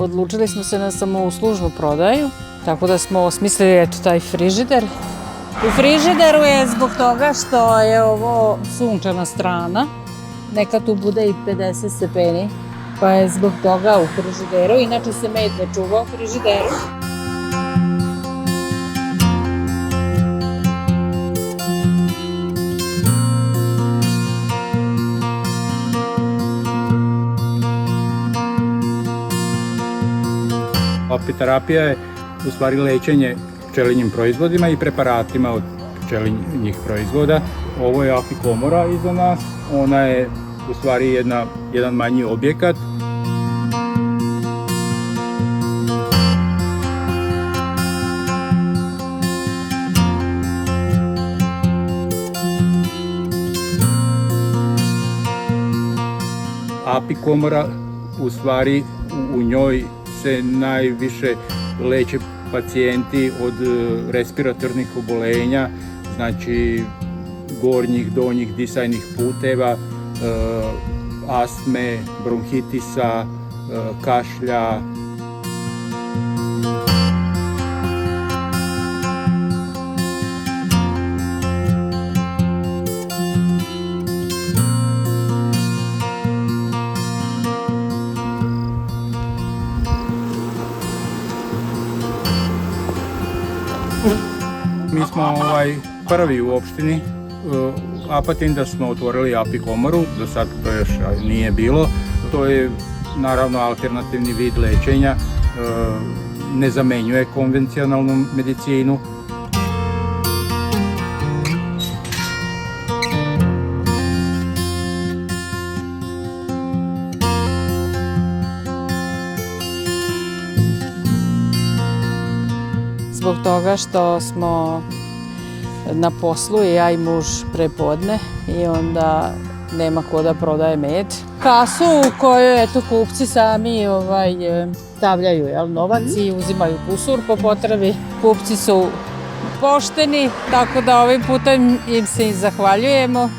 Odlučili smo se na samouslužnu prodaju, tako da smo osmislili taj frižider. U frižideru je zbog toga što je ovo sunčana strana, neka tu bude i 50 stepeni, pa je zbog toga u frižideru, inače se med ne čuva u frižideru. Apiterapija je u stvari lečenje pčelinjim proizvodima i preparatima od pčelinjih proizvoda. Ovo je apikomora iza nas, ona je u stvari jedan manji objekat. Apikomora u stvari u njoj se najviše leče pacijenti od respiratornih obolenja, znači gornjih, donjih disajnih puteva, astme, bronhitisa, kašlja. Mi smo prvi u opštini Apatin da smo otvorili apikomoru, do sad to još nije bilo. To je naravno alternativni vid lečenja, ne zamenjuje konvencionalnu medicinu. Zbog toga što smo na poslu i ja i muž prepodne i onda nema ko da prodaje med. Kasu u kojoj kupci sami stavljaju novac i uzimaju kusur po potrebi. Kupci su pošteni, tako da ovim putem im se i zahvaljujemo.